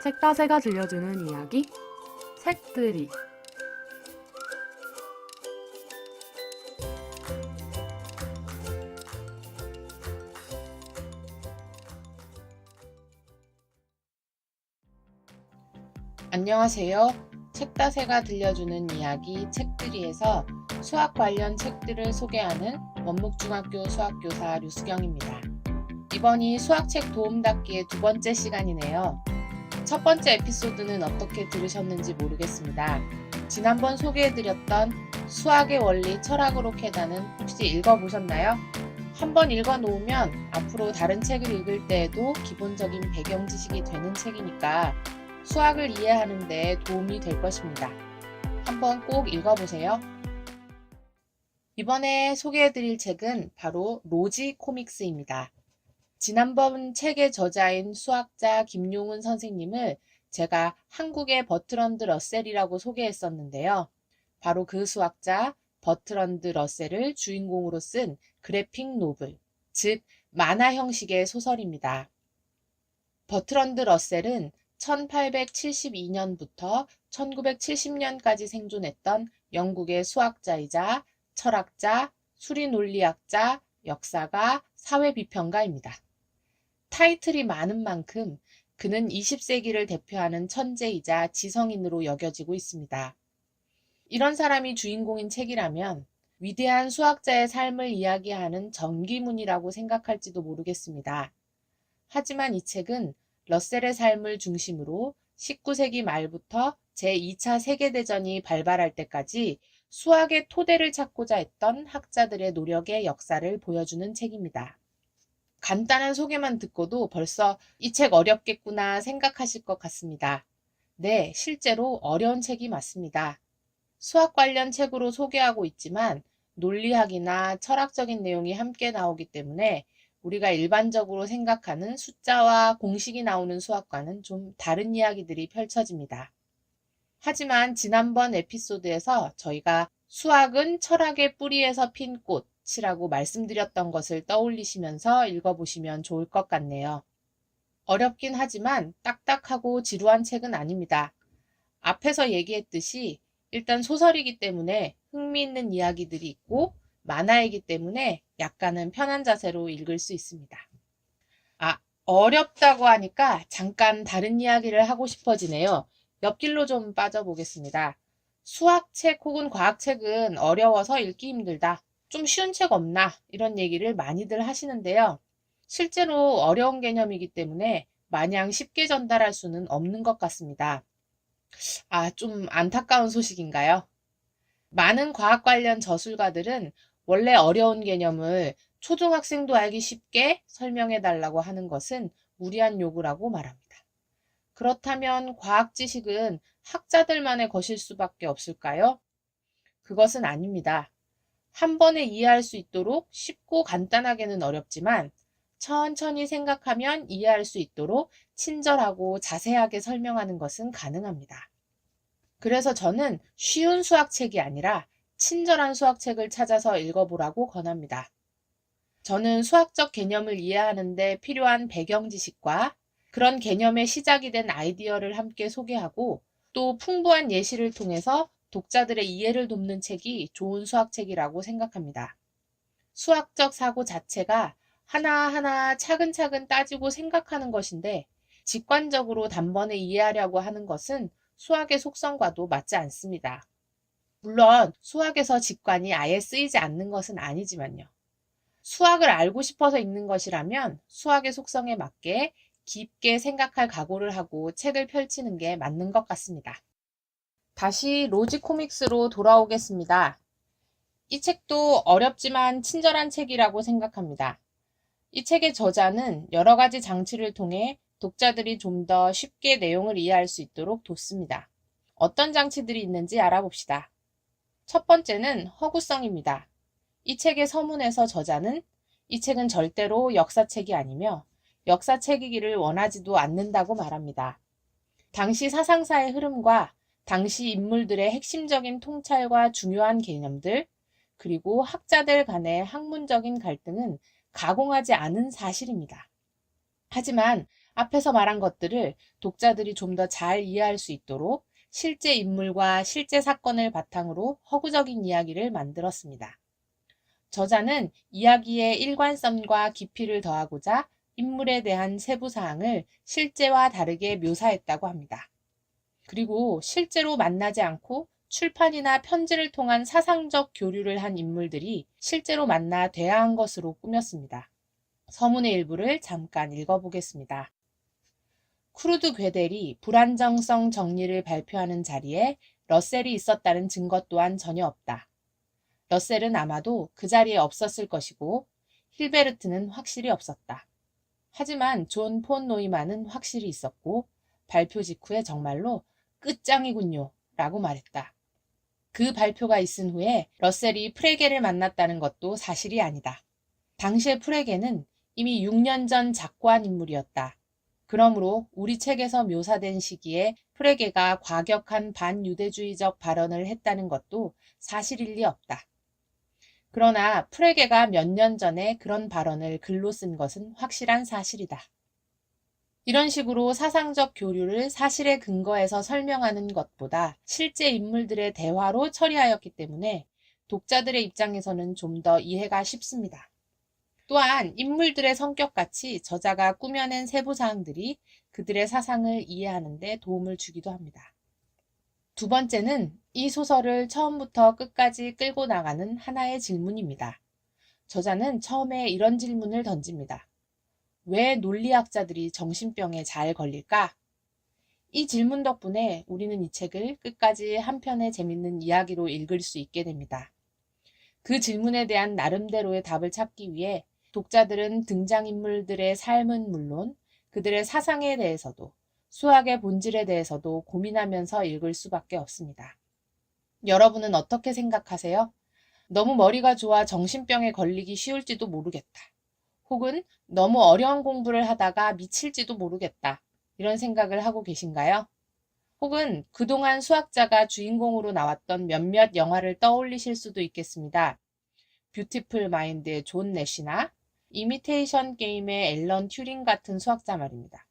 책다새가 들려주는 이야기 책들이. 안녕하세요. 책다새가 들려주는 이야기 책들이에서 수학 관련 책들을 소개하는 원묵중학교 수학교사 류수경입니다. 이번이 수학책 도움닫기의 두 번째 시간이네요. 첫 번째 에피소드는 어떻게 들으셨는지 모르겠습니다. 지난번 소개해드렸던 수학의 원리 철학으로 캐다는 혹시 읽어보셨나요? 한번 읽어놓으면 앞으로 다른 책을 읽을 때에도 기본적인 배경 지식이 되는 책이니까 수학을 이해하는 데 도움이 될 것입니다. 한번 꼭 읽어보세요. 이번에 소개해드릴 책은 바로 로지 코믹스입니다. 지난번 책의 저자인 수학자 김용훈 선생님을 제가 한국의 버트런드 러셀이라고 소개했었는데요. 바로 그 수학자 버트런드 러셀을 주인공으로 쓴 그래픽 노블, 즉 만화 형식의 소설입니다. 버트런드 러셀은 1872년부터 1970년까지 생존했던 영국의 수학자이자 철학자, 수리논리학자, 역사가, 사회비평가입니다. 타이틀이 많은 만큼 그는 20세기를 대표하는 천재이자 지성인으로 여겨지고 있습니다. 이런 사람이 주인공인 책이라면 위대한 수학자의 삶을 이야기하는 전기문이라고 생각할지도 모르겠습니다. 하지만 이 책은 러셀의 삶을 중심으로 19세기 말부터 제2차 세계대전이 발발할 때까지 수학의 토대를 찾고자 했던 학자들의 노력의 역사를 보여주는 책입니다. 간단한 소개만 듣고도 벌써 이 책 어렵겠구나 생각하실 것 같습니다. 네, 실제로 어려운 책이 맞습니다. 수학 관련 책으로 소개하고 있지만 논리학이나 철학적인 내용이 함께 나오기 때문에 우리가 일반적으로 생각하는 숫자와 공식이 나오는 수학과는 좀 다른 이야기들이 펼쳐집니다. 하지만 지난번 에피소드에서 저희가 수학은 철학의 뿌리에서 핀 꽃이라고 말씀드렸던 것을 떠올리시면서 읽어보시면 좋을 것 같네요. 어렵긴 하지만 딱딱하고 지루한 책은 아닙니다. 앞에서 얘기했듯이 일단 소설이기 때문에 흥미있는 이야기들이 있고 만화이기 때문에 약간은 편한 자세로 읽을 수 있습니다. 어렵다고 하니까 잠깐 다른 이야기를 하고 싶어지네요. 옆길로 좀 빠져보겠습니다. 수학책 혹은 과학책은 어려워서 읽기 힘들다. 좀 쉬운 책 없나? 이런 얘기를 많이들 하시는데요. 실제로 어려운 개념이기 때문에 마냥 쉽게 전달할 수는 없는 것 같습니다. 좀 안타까운 소식인가요? 많은 과학 관련 저술가들은 원래 어려운 개념을 초등학생도 알기 쉽게 설명해 달라고 하는 것은 무리한 요구라고 말합니다. 그렇다면 과학 지식은 학자들만의 것일 수밖에 없을까요? 그것은 아닙니다. 한 번에 이해할 수 있도록 쉽고 간단하게는 어렵지만 천천히 생각하면 이해할 수 있도록 친절하고 자세하게 설명하는 것은 가능합니다. 그래서 저는 쉬운 수학책이 아니라 친절한 수학책을 찾아서 읽어보라고 권합니다. 저는 수학적 개념을 이해하는 데 필요한 배경 지식과 그런 개념의 시작이 된 아이디어를 함께 소개하고 또 풍부한 예시를 통해서 독자들의 이해를 돕는 책이 좋은 수학책이라고 생각합니다. 수학적 사고 자체가 하나하나 차근차근 따지고 생각하는 것인데 직관적으로 단번에 이해하려고 하는 것은 수학의 속성과도 맞지 않습니다. 물론 수학에서 직관이 아예 쓰이지 않는 것은 아니지만요. 수학을 알고 싶어서 읽는 것이라면 수학의 속성에 맞게 깊게 생각할 각오를 하고 책을 펼치는 게 맞는 것 같습니다. 다시 로지 코믹스로 돌아오겠습니다. 이 책도 어렵지만 친절한 책이라고 생각합니다. 이 책의 저자는 여러 가지 장치를 통해 독자들이 좀 더 쉽게 내용을 이해할 수 있도록 돕습니다. 어떤 장치들이 있는지 알아봅시다. 첫 번째는 허구성입니다. 이 책의 서문에서 저자는 이 책은 절대로 역사책이 아니며 역사책이기를 원하지도 않는다고 말합니다. 당시 사상사의 흐름과 당시 인물들의 핵심적인 통찰과 중요한 개념들, 그리고 학자들 간의 학문적인 갈등은 가공하지 않은 사실입니다. 하지만 앞에서 말한 것들을 독자들이 좀 더 잘 이해할 수 있도록 실제 인물과 실제 사건을 바탕으로 허구적인 이야기를 만들었습니다. 저자는 이야기의 일관성과 깊이를 더하고자 인물에 대한 세부 사항을 실제와 다르게 묘사했다고 합니다. 그리고 실제로 만나지 않고 출판이나 편지를 통한 사상적 교류를 한 인물들이 실제로 만나 대화한 것으로 꾸몄습니다. 서문의 일부를 잠깐 읽어보겠습니다. 크루드 괴델이 불안정성 정리를 발표하는 자리에 러셀이 있었다는 증거 또한 전혀 없다. 러셀은 아마도 그 자리에 없었을 것이고 힐베르트는 확실히 없었다. 하지만 존 폰 노이만은 확실히 있었고 발표 직후에 정말로 끝장이군요 라고 말했다. 그 발표가 있은 후에 러셀이 프레게를 만났다는 것도 사실이 아니다. 당시의 프레게는 이미 6년 전 작고한 인물이었다. 그러므로 우리 책에서 묘사된 시기에 프레게가 과격한 반유대주의적 발언을 했다는 것도 사실일 리 없다. 그러나 프레게가 몇 년 전에 그런 발언을 글로 쓴 것은 확실한 사실이다. 이런 식으로 사상적 교류를 사실에 근거해서 설명하는 것보다 실제 인물들의 대화로 처리하였기 때문에 독자들의 입장에서는 좀 더 이해가 쉽습니다. 또한 인물들의 성격같이 저자가 꾸며낸 세부사항들이 그들의 사상을 이해하는 데 도움을 주기도 합니다. 두 번째는 이 소설을 처음부터 끝까지 끌고 나가는 하나의 질문입니다. 저자는 처음에 이런 질문을 던집니다. 왜 논리학자들이 정신병에 잘 걸릴까? 이 질문 덕분에 우리는 이 책을 끝까지 한 편의 재밌는 이야기로 읽을 수 있게 됩니다. 그 질문에 대한 나름대로의 답을 찾기 위해 독자들은 등장인물들의 삶은 물론 그들의 사상에 대해서도 수학의 본질에 대해서도 고민하면서 읽을 수밖에 없습니다. 여러분은 어떻게 생각하세요? 너무 머리가 좋아 정신병에 걸리기 쉬울지도 모르겠다. 혹은 너무 어려운 공부를 하다가 미칠지도 모르겠다. 이런 생각을 하고 계신가요? 혹은 그동안 수학자가 주인공으로 나왔던 몇몇 영화를 떠올리실 수도 있겠습니다. 뷰티풀 마인드의 존 내시나 이미테이션 게임의 앨런 튜링 같은 수학자 말입니다.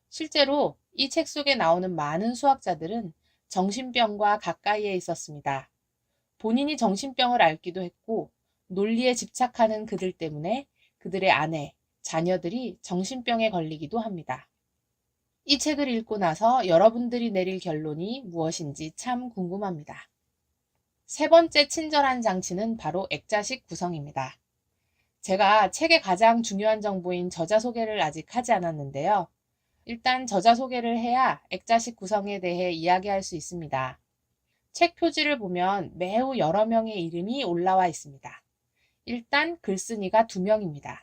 실제로 이 책 속에 나오는 많은 수학자들은 정신병과 가까이에 있었습니다. 본인이 정신병을 앓기도 했고 논리에 집착하는 그들 때문에 그들의 아내, 자녀들이 정신병에 걸리기도 합니다. 이 책을 읽고 나서 여러분들이 내릴 결론이 무엇인지 참 궁금합니다. 세 번째 친절한 장치는 바로 액자식 구성입니다. 제가 책의 가장 중요한 정보인 저자 소개를 아직 하지 않았는데요. 일단 저자 소개를 해야 액자식 구성에 대해 이야기할 수 있습니다. 책 표지를 보면 매우 여러 명의 이름이 올라와 있습니다. 일단 글쓴이가 2명입니다.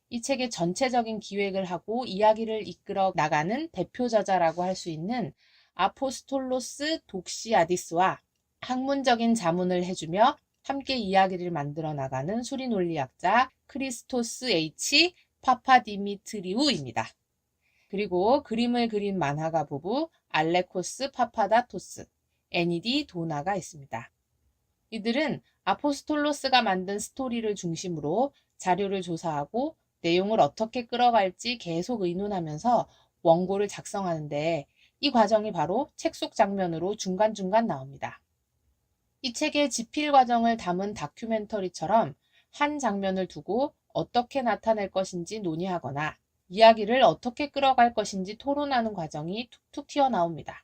이 책의 전체적인 기획을 하고 이야기를 이끌어 나가는 대표 저자라고 할 수 있는 아포스톨로스 독시아디스와 학문적인 자문을 해주며 함께 이야기를 만들어 나가는 수리논리학자 크리스토스 H. 파파디미트리우입니다. 그리고 그림을 그린 만화가 부부 알레코스 파파다토스, 애니디 도나가 있습니다. 이들은 아포스톨로스가 만든 스토리를 중심으로 자료를 조사하고 내용을 어떻게 끌어갈지 계속 의논하면서 원고를 작성하는데 이 과정이 바로 책 속 장면으로 중간중간 나옵니다. 이 책의 집필 과정을 담은 다큐멘터리처럼 한 장면을 두고 어떻게 나타낼 것인지 논의하거나 이야기를 어떻게 끌어갈 것인지 토론하는 과정이 툭툭 튀어나옵니다.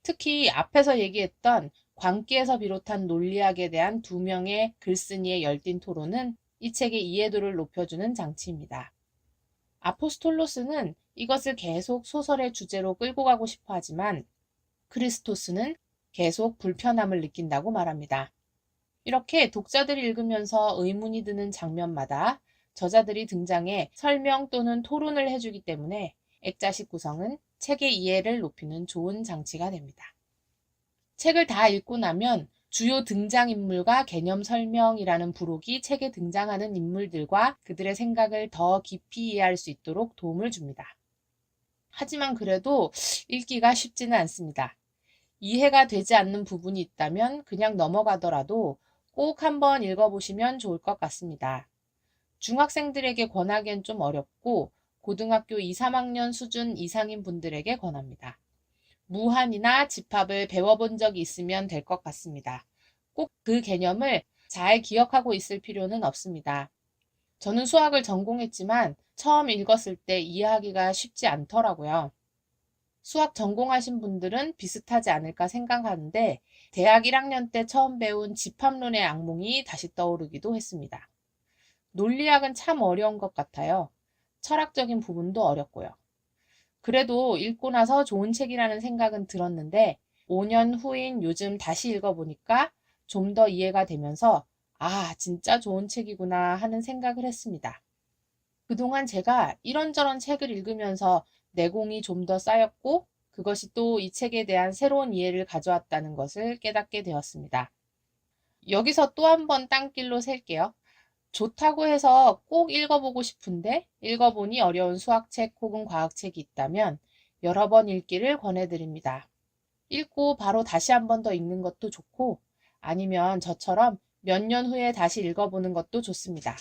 특히 앞에서 얘기했던 광기에서 비롯한 논리학에 대한 2명의 글쓴이의 열띤 토론은 이 책의 이해도를 높여주는 장치입니다. 아포스톨로스는 이것을 계속 소설의 주제로 끌고 가고 싶어 하지만 크리스토스는 계속 불편함을 느낀다고 말합니다. 이렇게 독자들이 읽으면서 의문이 드는 장면마다 저자들이 등장해 설명 또는 토론을 해주기 때문에 액자식 구성은 책의 이해를 높이는 좋은 장치가 됩니다. 책을 다 읽고 나면 주요 등장인물과 개념 설명이라는 부록이 책에 등장하는 인물들과 그들의 생각을 더 깊이 이해할 수 있도록 도움을 줍니다. 하지만 그래도 읽기가 쉽지는 않습니다. 이해가 되지 않는 부분이 있다면 그냥 넘어가더라도 꼭 한번 읽어보시면 좋을 것 같습니다. 중학생들에게 권하기엔 좀 어렵고 고등학교 2, 3학년 수준 이상인 분들에게 권합니다. 무한이나 집합을 배워본 적이 있으면 될 것 같습니다. 꼭 그 개념을 잘 기억하고 있을 필요는 없습니다. 저는 수학을 전공했지만 처음 읽었을 때 이해하기가 쉽지 않더라고요. 수학 전공하신 분들은 비슷하지 않을까 생각하는데 대학 1학년 때 처음 배운 집합론의 악몽이 다시 떠오르기도 했습니다. 논리학은 참 어려운 것 같아요. 철학적인 부분도 어렵고요. 그래도 읽고 나서 좋은 책이라는 생각은 들었는데 5년 후인 요즘 다시 읽어보니까 좀 더 이해가 되면서 아, 진짜 좋은 책이구나 하는 생각을 했습니다. 그동안 제가 이런저런 책을 읽으면서 내공이 좀 더 쌓였고 그것이 또 이 책에 대한 새로운 이해를 가져왔다는 것을 깨닫게 되었습니다. 여기서 또 한 번 딴길로 셀게요. 좋다고 해서 꼭 읽어보고 싶은데 읽어보니 어려운 수학책 혹은 과학책이 있다면 여러 번 읽기를 권해드립니다. 읽고 바로 다시 한 번 더 읽는 것도 좋고 아니면 저처럼 몇 년 후에 다시 읽어보는 것도 좋습니다.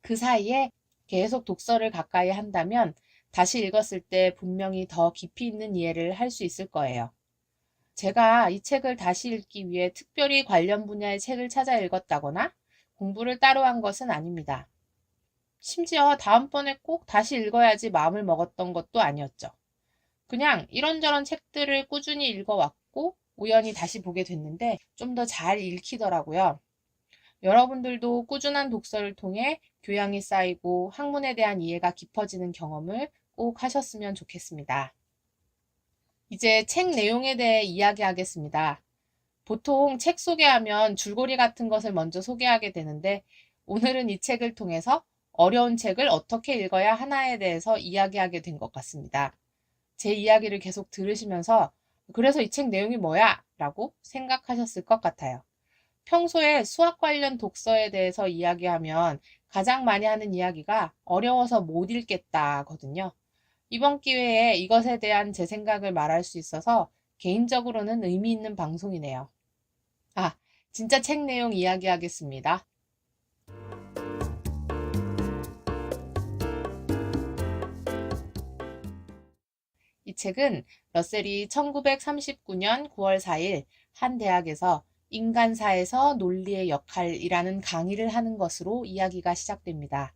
그 사이에 계속 독서를 가까이 한다면 다시 읽었을 때 분명히 더 깊이 있는 이해를 할 수 있을 거예요. 제가 이 책을 다시 읽기 위해 특별히 관련 분야의 책을 찾아 읽었다거나 공부를 따로 한 것은 아닙니다. 심지어 다음번에 꼭 다시 읽어야지 마음을 먹었던 것도 아니었죠. 그냥 이런저런 책들을 꾸준히 읽어왔고 우연히 다시 보게 됐는데 좀 더 잘 읽히더라고요. 여러분들도 꾸준한 독서를 통해 교양이 쌓이고 학문에 대한 이해가 깊어지는 경험을 꼭 하셨으면 좋겠습니다. 이제 책 내용에 대해 이야기하겠습니다. 보통 책 소개하면 줄거리 같은 것을 먼저 소개하게 되는데 오늘은 이 책을 통해서 어려운 책을 어떻게 읽어야 하나에 대해서 이야기하게 된 것 같습니다. 제 이야기를 계속 들으시면서 그래서 이 책 내용이 뭐야? 라고 생각하셨을 것 같아요. 평소에 수학 관련 독서에 대해서 이야기하면 가장 많이 하는 이야기가 어려워서 못 읽겠다거든요. 이번 기회에 이것에 대한 제 생각을 말할 수 있어서 개인적으로는 의미 있는 방송이네요. 아, 진짜 책 내용 이야기하겠습니다. 이 책은 러셀이 1939년 9월 4일 한 대학에서 인간사에서 논리의 역할이라는 강의를 하는 것으로 이야기가 시작됩니다.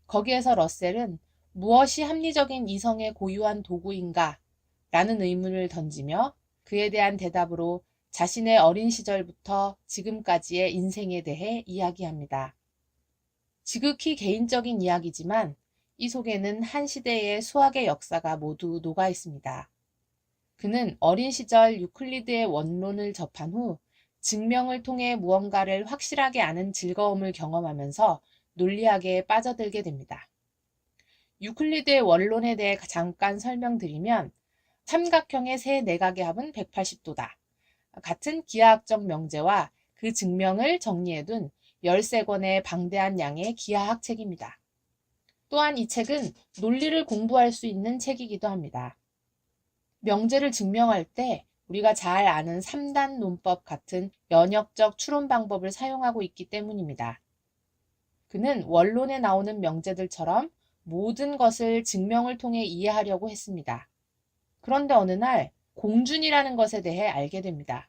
거기에서 러셀은 무엇이 합리적인 이성의 고유한 도구인가? 라는 의문을 던지며 그에 대한 대답으로 자신의 어린 시절부터 지금까지의 인생에 대해 이야기합니다. 지극히 개인적인 이야기지만 이 속에는 한 시대의 수학의 역사가 모두 녹아 있습니다. 그는 어린 시절 유클리드의 원론을 접한 후 증명을 통해 무언가를 확실하게 아는 즐거움을 경험하면서 논리학에 빠져들게 됩니다. 유클리드의 원론에 대해 잠깐 설명드리면 삼각형의 세 내각의 합은 180도다. 같은 기하학적 명제와 그 증명을 정리해둔 13권의 방대한 양의 기하학 책입니다. 또한 이 책은 논리를 공부할 수 있는 책이기도 합니다. 명제를 증명할 때 우리가 잘 아는 3단 논법 같은 연역적 추론 방법을 사용하고 있기 때문입니다. 그는 원론에 나오는 명제들처럼 모든 것을 증명을 통해 이해하려고 했습니다. 그런데 어느 날 공준이라는 것에 대해 알게 됩니다.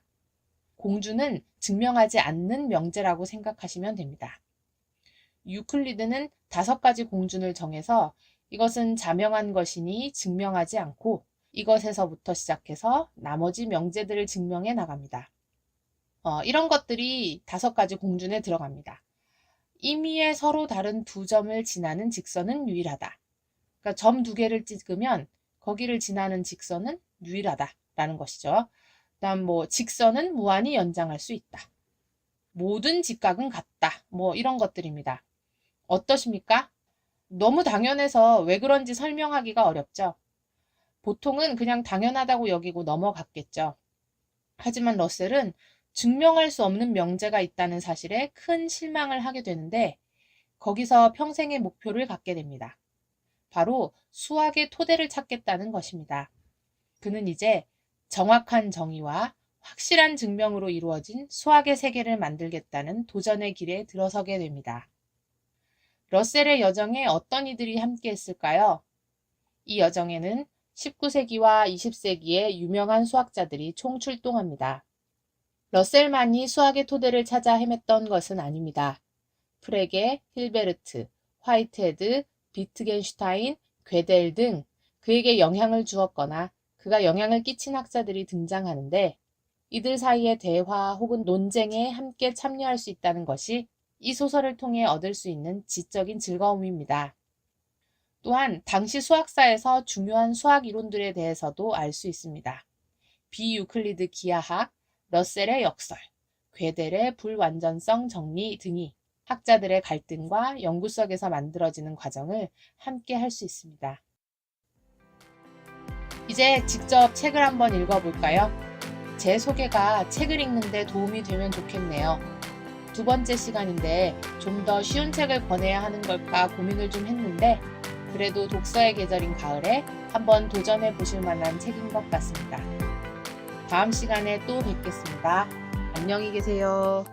공준은 증명하지 않는 명제라고 생각하시면 됩니다. 유클리드는 5가지 공준을 정해서 이것은 자명한 것이니 증명하지 않고 이것에서부터 시작해서 나머지 명제들을 증명해 나갑니다. 이런 것들이 5가지 공준에 들어갑니다. 임의에 서로 다른 두 점을 지나는 직선은 유일하다. 그러니까 점 2개를 찍으면 거기를 지나는 직선은 유일하다라는 것이죠. 그다음 직선은 무한히 연장할 수 있다. 모든 직각은 같다. 이런 것들입니다. 어떠십니까? 너무 당연해서 왜 그런지 설명하기가 어렵죠. 보통은 그냥 당연하다고 여기고 넘어갔겠죠. 하지만 러셀은 증명할 수 없는 명제가 있다는 사실에 큰 실망을 하게 되는데 거기서 평생의 목표를 갖게 됩니다. 바로 수학의 토대를 찾겠다는 것입니다. 그는 이제 정확한 정의와 확실한 증명으로 이루어진 수학의 세계를 만들겠다는 도전의 길에 들어서게 됩니다. 러셀의 여정에 어떤 이들이 함께 했을까요? 이 여정에는 19세기와 20세기의 유명한 수학자들이 총출동합니다. 러셀만이 수학의 토대를 찾아 헤맸던 것은 아닙니다. 프레게, 힐베르트, 화이트헤드, 비트겐슈타인, 괴델 등 그에게 영향을 주었거나 그가 영향을 끼친 학자들이 등장하는데 이들 사이의 대화 혹은 논쟁에 함께 참여할 수 있다는 것이 이 소설을 통해 얻을 수 있는 지적인 즐거움입니다. 또한 당시 수학사에서 중요한 수학 이론들에 대해서도 알 수 있습니다. 비유클리드 기하학, 러셀의 역설, 괴델의 불완전성 정리 등이 학자들의 갈등과 연구석에서 만들어지는 과정을 함께 할 수 있습니다. 이제 직접 책을 한번 읽어볼까요? 제 소개가 책을 읽는데 도움이 되면 좋겠네요. 두 번째 시간인데 좀 더 쉬운 책을 권해야 하는 걸까 고민을 좀 했는데 그래도 독서의 계절인 가을에 한번 도전해 보실 만한 책인 것 같습니다. 다음 시간에 또 뵙겠습니다. 안녕히 계세요.